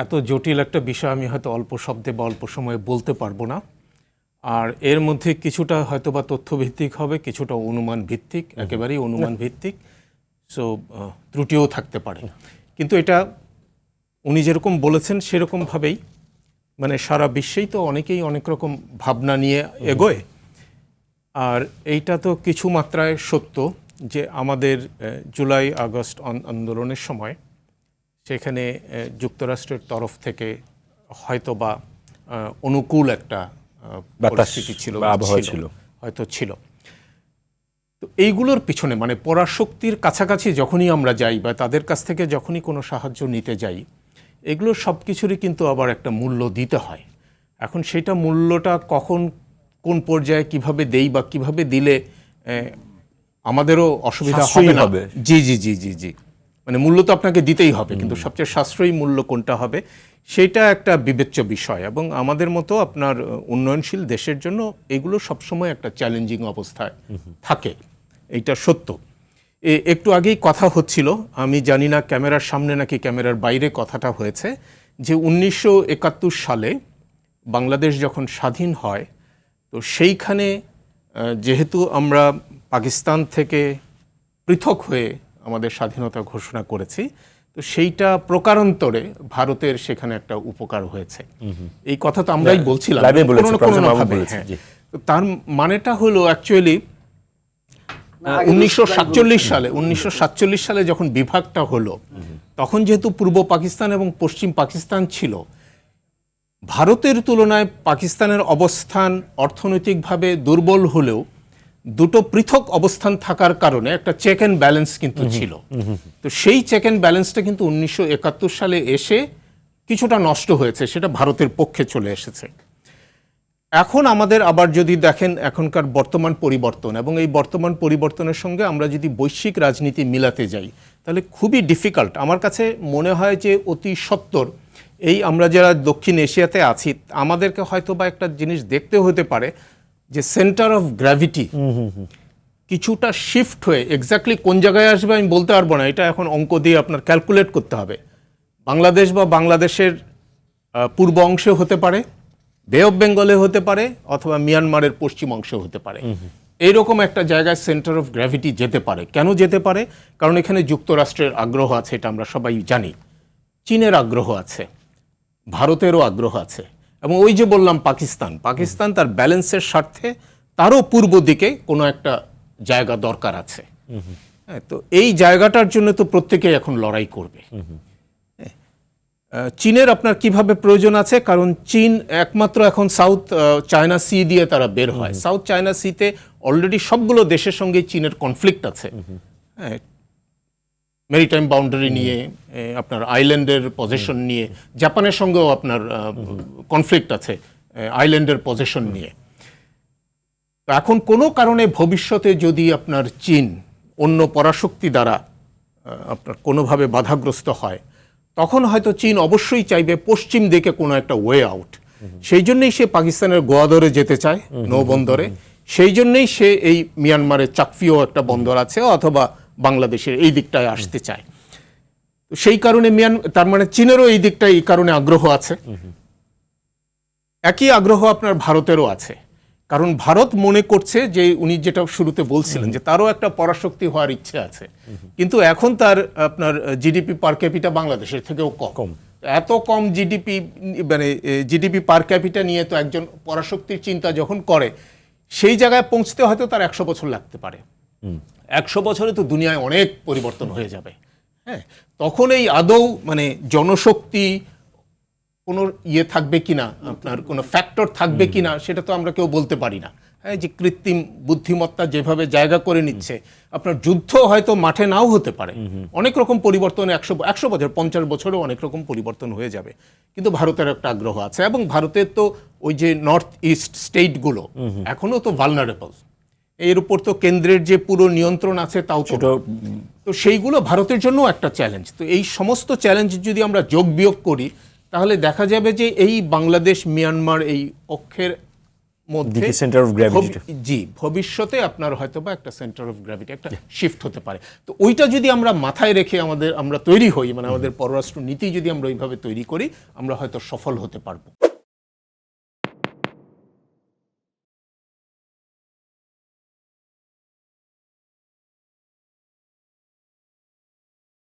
এত জটিল একটা বিষয় আমি হয়তো অল্প শব্দে বা অল্প সময়ে বলতে পারবো না। আর এর মধ্যে কিছুটা হয়তো বা তথ্যভিত্তিক হবে, কিছুটা অনুমান ভিত্তিক, একেবারেই অনুমান ভিত্তিক। সো ত্রুটিও থাকতে পারে, কিন্তু এটা উনি যেরকম বলেছেন সেরকমভাবেই, মানে সারা বিশ্বেই তো অনেকেই অনেক রকম ভাবনা নিয়ে এগোয়। আর এইটা তো কিছু মাত্রায় সত্য যে আমাদের জুলাই আগস্ট আন্দোলনের সময় সেখানে যুক্তরাষ্ট্রের তরফ থেকে হয়তো বা অনুকূল একটা পরিস্থিতি ছিল, হয়তো ছিল। তো এইগুলোর পিছনে মানে পরাশক্তির কাছাকাছি যখনই আমরা যাই বা তাদের কাছ থেকে যখনই কোনো সাহায্য নিতে যাই, এগুলোর সব কিছুরই কিন্তু আবার একটা মূল্য দিতে হয়। এখন সেটা মূল্যটা কখন কোন পর্যায়ে কিভাবে দেই বা কিভাবে দিলে আমাদেরও অসুবিধা হবে না। জি জি জি জি জি মানে মূল্য তো আপনাকে দিতেই হবে, কিন্তু সবচেয়ে সাশ্রয়ী মূল্য কোনটা হবে সেটা একটা বিবেচ্য বিষয়। এবং আমাদের মতো আপনার উন্নয়নশীল দেশের জন্য এগুলো সবসময় একটা চ্যালেঞ্জিং অবস্থায় থাকে, এইটা সত্য। একটু আগেই কথা হচ্ছিল, আমি জানি না ক্যামেরার সামনে নাকি ক্যামেরার বাইরে কথাটা হয়েছে, যে 1971 সালে বাংলাদেশ যখন স্বাধীন হয়, তো সেইখানে যেহেতু আমরা পাকিস্তান থেকে পৃথক হয়ে আমাদের স্বাধীনতা ঘোষণা করেছি, তো সেইটা প্রকারান্তরে ভারতের সেখানে একটা উপকার হয়েছে। এই কথা তো আমরাই বলছিলাম তার মানেটা হলো অ্যাকচুয়ালি 1947 সালে যখন বিভাগটা হলো, তখন যেহেতু পূর্ব পাকিস্তান এবং পশ্চিম পাকিস্তান ছিল, ভারতের তুলনায় পাকিস্তানের অবস্থান অর্থনৈতিকভাবে দুর্বল হলেও দুটো পৃথক অবস্থান থাকার কারণে একটা চেক অ্যান্ড ব্যালেন্স কিন্তু ছিল। তো সেই চেক অ্যান্ড ব্যালেন্সটা কিন্তু 1971 সালে এসে কিছুটা নষ্ট হয়েছে, সেটা ভারতের পক্ষে চলে এসেছে। এখন আমাদের আবার যদি দেখেন এখনকার বর্তমান পরিবর্তন, এবং এই বর্তমান পরিবর্তনের সঙ্গে আমরা যদি বৈশ্বিক রাজনীতি মিলাতে যাই, তাহলে খুবই ডিফিকাল্ট। আমার কাছে মনে হয় যে অতি সত্বর এই আমরা যারা দক্ষিণ এশিয়াতে আছি, আমাদেরকে হয়তো বা একটা জিনিস দেখতে হতে পারে যে সেন্টার অফ গ্র্যাভিটি কিছুটা শিফট হয়ে এক্স্যাক্টলি কোন জায়গায় আসবে আমি বলতে পারবো না, এটা এখন অঙ্ক দিয়ে আপনার ক্যালকুলেট করতে হবে। বাংলাদেশ বা বাংলাদেশের পূর্ব অংশে হতে পারে, বে অফ বেঙ্গলে হতে পারে, অথবা মিয়ানমারের পশ্চিম অংশে হতে পারে। এইরকম একটা জায়গায় সেন্টার অফ গ্র্যাভিটি যেতে পারে। কেন যেতে পারে? কারণ এখানে যুক্তরাষ্ট্রের আগ্রহ আছে, এটা আমরা সবাই জানি। চীনের আগ্রহ আছে, ভারতেরও আগ্রহ আছে, এবং ওই যে বললাম পাকিস্তান তার ব্যালেন্সের স্বার্থে তারও পূর্ব দিকে কোনো একটা জায়গা দরকার আছে। তো এই জায়গাটার জন্য তো প্রত্যেকেই এখন লড়াই করবে। চীনের আপনার কিভাবে প্রয়োজন আছে? কারণ চীন একমাত্র এখন সাউথ চায়না সি দিয়ে তারা বের হয়। সাউথ চায়না সিতে অলরেডি সবগুলো দেশের সঙ্গে চীনের কনফ্লিক্ট আছে, মেরিটাইম বাউন্ডারি নিয়ে, আপনার আইল্যান্ডের পজিশন নিয়ে। জাপানের সঙ্গেও আপনার কনফ্লিক্ট আছে আইল্যান্ডের পজিশন নিয়ে। তো এখন কোনো কারণে ভবিষ্যতে যদি আপনার চীন অন্য পরাশক্তি দ্বারা আপনার কোনোভাবে বাধাগ্রস্ত হয়, তখন হয়তো চীন অবশ্যই চাইবে পশ্চিম দিকে কোনো একটা ওয়ে আউট। সেই জন্যই সে পাকিস্তানের গোয়াদরে যেতে চায়, নৌবন্দরে। সেই জন্যই সে এই মিয়ানমারের চাকফিও একটা বন্দর আছে, অথবা বাংলাদেশের এই দিকটায় আসতে চায়। সেই কারণে তার মানে চীনেরও এই দিকটায় এই কারণে আগ্রহ আছে। একই আগ্রহ আপনার ভারতেরও আছে, কারণ ভারত মনে করছে যে উনি যেটা শুরুতে বলছিলেন যে তারও একটা পরাশক্তি হওয়ার ইচ্ছে আছে, কিন্তু এখন তার আপনার জিডিপি পার ক্যাপিটা বাংলাদেশের থেকেও কম। এত কম জিডিপি, মানে জিডিপি পার ক্যাপিটা নিয়ে তো একজন পরাশক্তির চিন্তা যখন করে, সেই জায়গায় পৌঁছতে হয়তো তার 100 বছর লাগতে পারে। 100 বছরে তো দুনিয়ায় অনেক পরিবর্তন হয়ে যাবে। হ্যাঁ, তখন এই আদৌ মানে জনশক্তি কোনো ইয়ে থাকবে কিনা, আপনার কোনো ফ্যাক্টর থাকবে কিনা, সেটা তো আমরা কেউ বলতে পারি না। হ্যাঁ, যে কৃত্রিম বুদ্ধিমত্তা যেভাবে জায়গা করে নিচ্ছে, আপনার যুদ্ধ হয়তো মাঠে নাও হতে পারে। অনেক রকম পরিবর্তন 100 বছর 50 বছরেও অনেক রকম পরিবর্তন হয়ে যাবে। কিন্তু ভারতের একটা আগ্রহ আছে, এবং ভারতের তো ওই যে নর্থ ইস্ট স্টেটগুলো এখনো তো ভালনারেবল, এর উপর তো কেন্দ্রের যে পুরো নিয়ন্ত্রণ আছে তাও ছোট। তো সেইগুলো ভারতের জন্য একটা চ্যালেঞ্জ। তো এই সমস্ত চ্যালেঞ্জ যদি আমরা যোগ বিয়োগ করি, তাহলে দেখা যাবে যে এই বাংলাদেশ মিয়ানমার এই অক্ষের মধ্যে দিকে সেন্টার অফ গ্র্যাভিটি, জি ভবিষ্যতে আপনার হয়তো বা একটা সেন্টার অফ গ্র্যাভিটি একটা শিফট হতে পারে। তো ওইটা যদি আমরা মাথায় রেখে আমরা তৈরি হই, মানে আমাদের পররাষ্ট্র নীতি যদি আমরা ওইভাবে তৈরি করি, আমরা হয়তো সফল হতে পারবো।